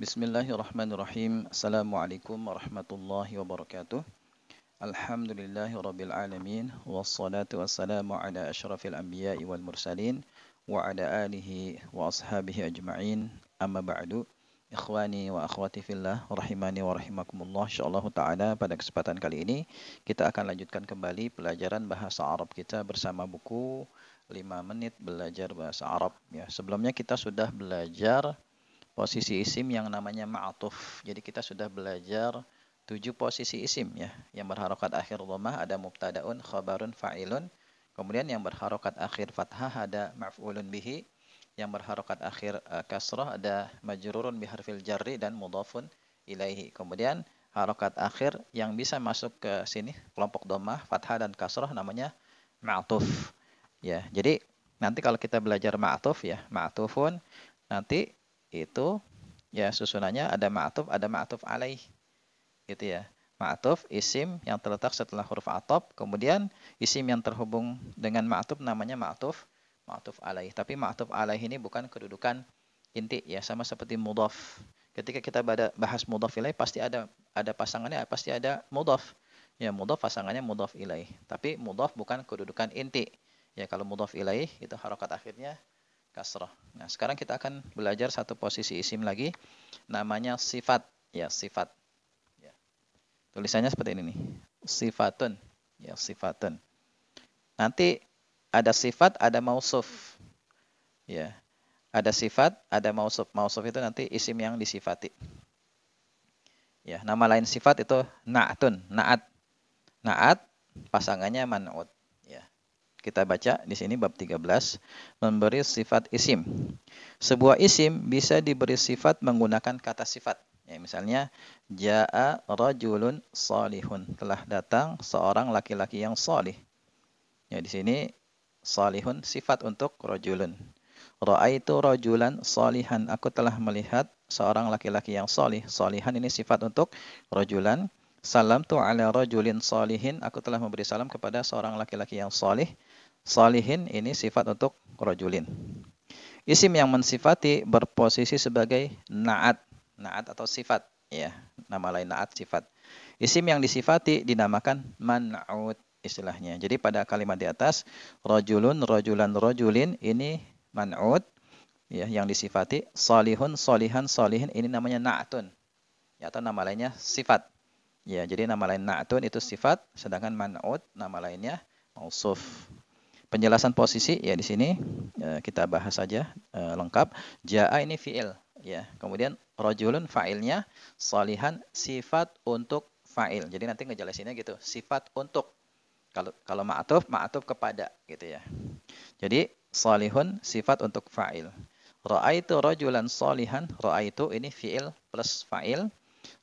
Bismillahirrahmanirrahim. Assalamualaikum warahmatullahi wabarakatuh. Alhamdulillahi rabbil alamin. Wassalatu wassalamu ala asyrafil anbiya'i wal mursalin. Wa ala alihi wa ashabihi ajma'in. Amma ba'du. Ikhwani wa akhwati fillah. Rahimani wa rahimakumullah. InsyaAllah ta'ala pada kesempatan kali ini kita akan lanjutkan kembali pelajaran bahasa Arab kita bersama buku 5 menit belajar bahasa Arab. Ya, sebelumnya kita sudah belajar posisi isim yang namanya ma'atuf. Jadi kita sudah belajar 7 posisi isim ya. Yang berharokat akhir dhammah ada mubtadaun, khabarun, fa'ilun. Kemudian yang berharokat akhir fathah ada maf'ulun bihi. Yang berharokat akhir kasrah ada majrurun biharfil jarri dan mudhafun ilaihi. Kemudian harokat akhir yang bisa masuk ke sini kelompok dhammah, fathah dan kasrah namanya ma'atuf. Ya, jadi nanti kalau kita belajar ma'atuf ya, ma'atufun nanti itu ya susunannya ada ma'tuf alaih gitu ya. Ma'tuf isim yang terletak setelah huruf atop, kemudian isim yang terhubung dengan ma'tuf namanya ma'tuf alaih. Tapi ma'tuf alaih ini bukan kedudukan inti ya, sama seperti mudhaf. Ketika kita bahas mudhaf ilaih pasti ada pasangannya, pasti ada mudhaf. Ya, mudhaf pasangannya mudhaf ilaih. Tapi mudhaf bukan kedudukan inti. Ya, kalau mudhaf ilaih itu harokat akhirnya kasrah. Nah, sekarang kita akan belajar satu posisi isim lagi, namanya sifat. Ya, sifat. Ya. Tulisannya seperti ini nih. Sifatun. Ya, sifatun. Nanti ada sifat, ada mausuf. Ya. Ada sifat, ada mausuf. Mausuf itu nanti isim yang disifati. Ya, nama lain sifat itu na'tun, na'at. Na'at pasangannya man'ut. Kita baca di sini bab 13, memberi sifat isim. Sebuah isim bisa diberi sifat menggunakan kata sifat. Ya, misalnya, ja'a rajulun salihun. Telah datang seorang laki-laki yang salih. Ya, di sini salihun sifat untuk rajulun. Ra'aitu rajulan salihan. Aku telah melihat seorang laki-laki yang salih. Salihan ini sifat untuk rajulan. Salamtu ala rajulin salihin. Aku telah memberi salam kepada seorang laki-laki yang salih. Salihin ini sifat untuk rajulin. Isim yang mensifati berposisi sebagai na'at. Na'at atau sifat. Ya, nama lain na'at sifat. Isim yang disifati dinamakan man'ut istilahnya. Jadi pada kalimat di atas, rajulun, rajulan, rajulin ini man'ut. Ya, yang disifati. Salihun, salihan, salihin ini namanya na'atun. Ya, atau nama lainnya sifat. Ya, jadi nama lain na'atun itu sifat, sedangkan man'ut nama lainnya mausuf. Penjelasan posisi ya di sini kita bahas saja lengkap. Ja'a ini fi'il ya. Kemudian rajulun fa'ilnya, salihan sifat untuk fa'il. Jadi nanti ngejelasinnya gitu, sifat untuk. Kalau ma'tuf kepada gitu ya. Jadi salihun sifat untuk fa'il. Ra'aitu rajulan salihan, ra'aitu ini fi'il plus fa'il.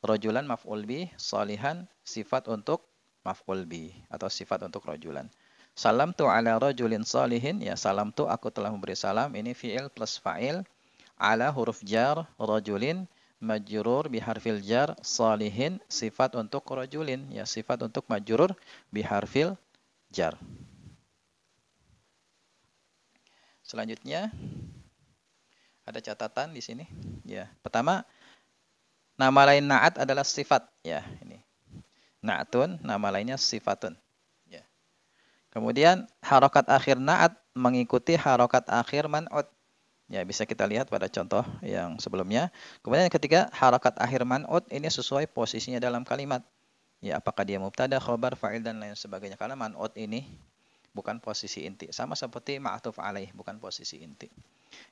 Rajulan maf'ul bi, salihan sifat untuk maf'ul bi atau sifat untuk rajulan. Salam tu ala rajulin salihin. Ya, salam tu aku telah memberi salam. Ini fi'il plus fa'il. Ala huruf jar. Rajulin majrur biharfil jar. Salihin sifat untuk rajulin. Ya, sifat untuk majrur biharfil jar. Selanjutnya ada catatan di sini. Ya, pertama nama lain na'at adalah sifat. Ya, ini. Na'atun nama lainnya sifatun. Kemudian harokat akhir na'at mengikuti harokat akhir man'ut. Ya, bisa kita lihat pada contoh yang sebelumnya. Kemudian ketika harokat akhir man'ut ini sesuai posisinya dalam kalimat. Ya, apakah dia mubtada, khobar, fa'il dan lain sebagainya. Karena man'ut ini bukan posisi inti. Sama seperti ma'tuf alaih, bukan posisi inti.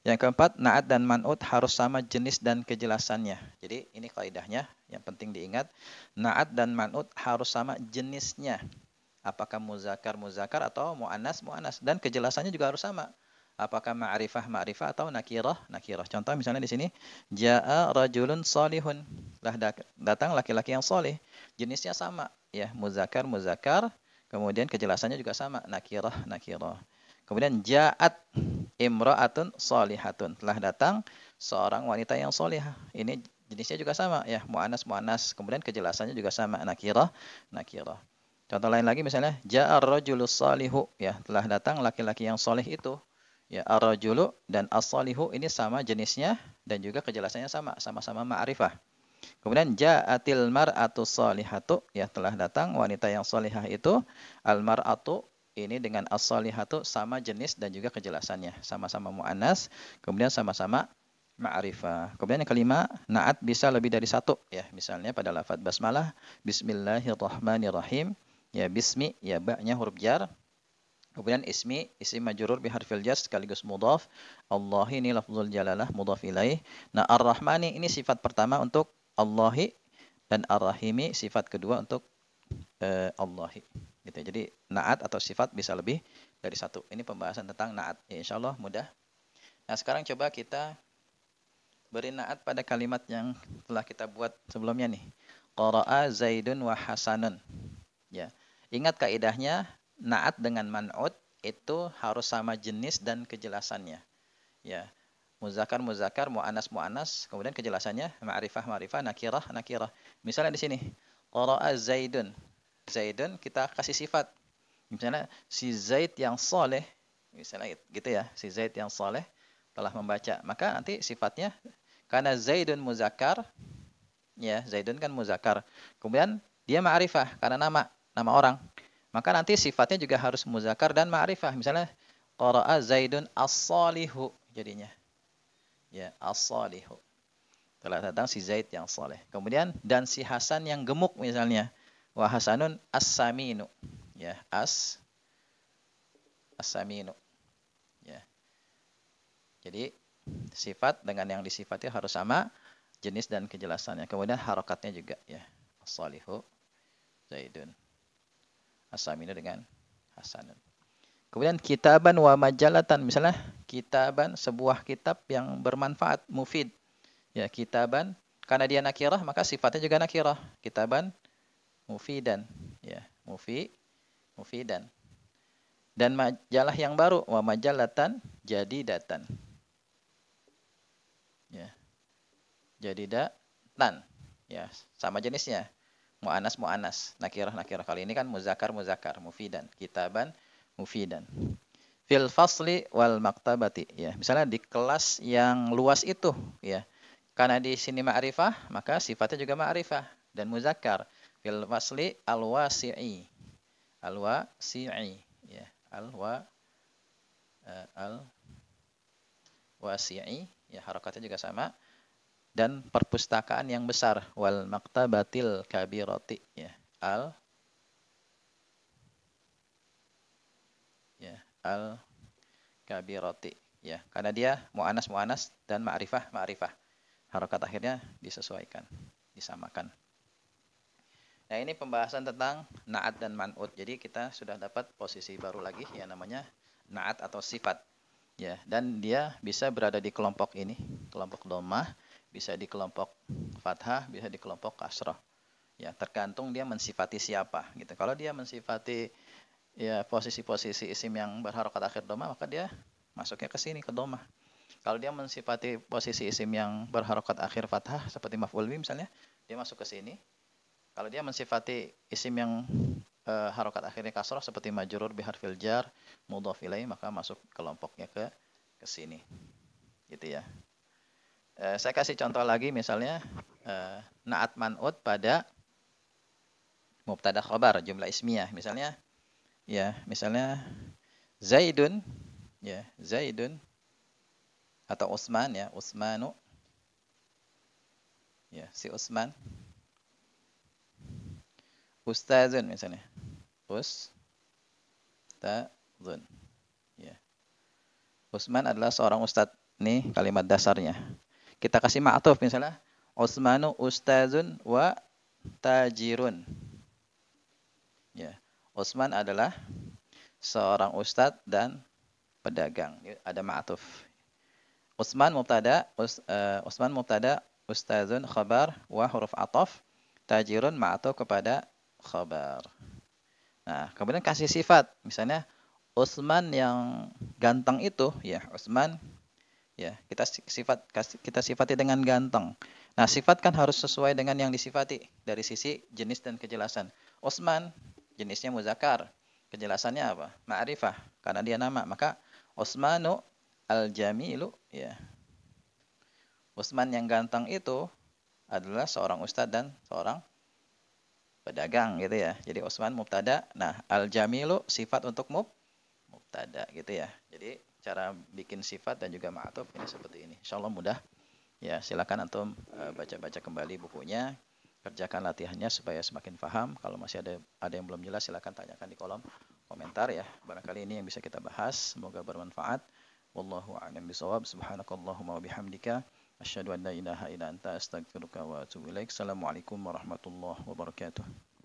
Yang keempat, na'at dan man'ut harus sama jenis dan kejelasannya. Jadi ini kaidahnya yang penting diingat. Na'at dan man'ut harus sama jenisnya. Apakah muzakkar atau muannas. Dan kejelasannya juga harus sama. Apakah ma'rifah atau nakirah. Contoh misalnya di sini, ja'a rajulun salihun. Datang laki-laki yang salih. Jenisnya sama, ya, muzakkar. Kemudian kejelasannya juga sama, nakirah. Kemudian ja'at imra'atun salihatun. Telah datang seorang wanita yang salihah. Ini jenisnya juga sama, ya, muannas. Kemudian kejelasannya juga sama, nakirah. Contoh lain lagi misalnya, ja'ar rajulus salihu, ya, telah datang laki-laki yang soleh itu. Ya, ar-rajulu dan as-salihu ini sama jenisnya dan juga kejelasannya sama, sama-sama ma'rifah. Kemudian ja'atil mar'atu salihatu, ya telah datang wanita yang salihah itu. Al-mar'atu ini dengan as-salihatu sama jenis dan juga kejelasannya, sama-sama muannas, kemudian sama-sama ma'rifah. Kemudian yang kelima, na'at bisa lebih dari satu, ya. Misalnya pada lafaz basmalah, bismillahirrahmanirrahim, ya bismi, ya ba-nya huruf jar. Kemudian ismi, isim majrur biharfil jar sekaligus mudhaf. Allah ini lafzul jalalah mudhaf ilaih. Nah, ar-rahmani ini sifat pertama untuk Allahi dan ar-rahimi sifat kedua untuk Allahi. Gitu. Jadi naat atau sifat bisa lebih dari satu. Ini pembahasan tentang naat. Ya, insyaallah mudah. Nah, sekarang coba kita beri naat pada kalimat yang telah kita buat sebelumnya nih. Qara'a Zaidun wa Hasanun. Ya. Ingat kaidahnya, naat dengan man'ut itu harus sama jenis dan kejelasannya. Ya. Muzakkar muzakkar, muannas muannas, kemudian kejelasannya ma'rifah ma'rifah, nakirah nakirah. Misalnya di sini, qara'a Zaidun. Zaidun kita kasih sifat. Misalnya si Zaid yang soleh, misalnya gitu ya, si Zaid yang soleh telah membaca. Maka nanti sifatnya karena Zaidun muzakkar, ya Zaidun kan muzakkar. Kemudian dia ma'rifah karena nama orang. Maka nanti sifatnya juga harus muzakkar dan ma'rifah. Misalnya qara'a Zaidun as-salihu jadinya. Ya, as-salihu. Telah datang si Zaid yang saleh. Kemudian dan si Hasan yang gemuk misalnya. Wa Hasanun as-saminu. Ya, as-saminu. Ya. Jadi sifat dengan yang disifati harus sama jenis dan kejelasannya. Kemudian harokatnya juga ya. As-salihu Zaidun. As-saminu dengan Hasanun. Kemudian kitaban wa majalatan, misalnya kitaban sebuah kitab yang bermanfaat, mufid. Ya, kitaban karena dia nakirah maka sifatnya juga nakirah. Kitaban mufidan, ya, mufidan. Dan majalah yang baru, wa majalatan jadidatan. Ya. Jadidatan. Ya, sama jenisnya. Mu'anas mu'anas, nakirah nakirah. Kali ini kan muzakkar muzakkar, mufidan, kitaban mufidan. Fil fasli wal maktabati, ya. Misalnya di kelas yang luas itu, ya. Karena di sini ma'rifah, maka sifatnya juga ma'rifah dan muzakkar. Fil fasli al-wasi'i. Al-wasi'i, ya. Al-wasi'i, ya harokatnya juga sama. Dan perpustakaan yang besar, wal maktabatil kabirati, ya. Al-kabirati, ya. Karena dia mu'anas mu'anas dan ma'rifah ma'rifah. Harokat akhirnya disesuaikan, disamakan. Nah, ini pembahasan tentang na'at dan man'ut. Jadi kita sudah dapat posisi baru lagi yang namanya na'at atau sifat. Ya, dan dia bisa berada di kelompok ini, kelompok dhammah, bisa di kelompok fathah, bisa di kelompok kasrah. Ya, tergantung dia mensifati siapa gitu. Kalau dia mensifati ya posisi-posisi isim yang berharokat akhir dhammah, maka dia masuknya ke sini ke dhammah. Kalau dia mensifati posisi isim yang berharokat akhir fathah seperti maf'ul bih misalnya, dia masuk ke sini. Kalau dia mensifati isim yang harokat akhirnya kasrah seperti majrur biharfil jar, mudhaf ilaih, maka masuk kelompoknya ke sini. Gitu ya. Saya kasih contoh lagi misalnya na'at man'ut pada mubtada khabar jumlah ismiyah. Misalnya ya, misalnya Zaidun, ya, Zaidun atau Utsman, ya, Utsmanu, ya, si Utsman. Ustazun misalnya, Ustazun, ya. Utsman adalah seorang ustadz. Nih kalimat dasarnya. Kita kasih ma'tuf misalnya, Utsmanu ustazun wa tajirun. Ya, Utsman adalah seorang ustadz dan pedagang. Ada ma'tuf. Utsman mubtada, ustazun khabar wa huruf ataf, tajirun ma'tuf kepada khabar. Nah, kemudian kasih sifat. Misalnya Utsman yang ganteng itu, ya, Utsman, ya, kita sifati dengan ganteng. Nah, sifat kan harus sesuai dengan yang disifati dari sisi jenis dan kejelasan. Utsman jenisnya muzakkar. Kejelasannya apa? Ma'rifah, karena dia nama. Maka Utsmanu Al-Jamilu, ya. Utsman yang ganteng itu adalah seorang ustadz dan seorang pedagang gitu ya. Jadi Utsman mubtada. Nah, Al-Jamilu sifat untuk mubtada gitu ya. Jadi cara bikin sifat dan juga ma'tuf ini seperti ini. Insyaallah mudah. Ya, silakan antum baca-baca kembali bukunya, kerjakan latihannya supaya semakin paham. Kalau masih ada yang belum jelas silakan tanyakan di kolom komentar ya. Barangkali ini yang bisa kita bahas. Semoga bermanfaat. Wallahu a'lam bishawab. Subhanakallahumma wa bihamdika asyhadu an la ilaha illa anta astaghfiruka wa atubu ilaik. Assalamualaikum warahmatullahi wabarakatuh.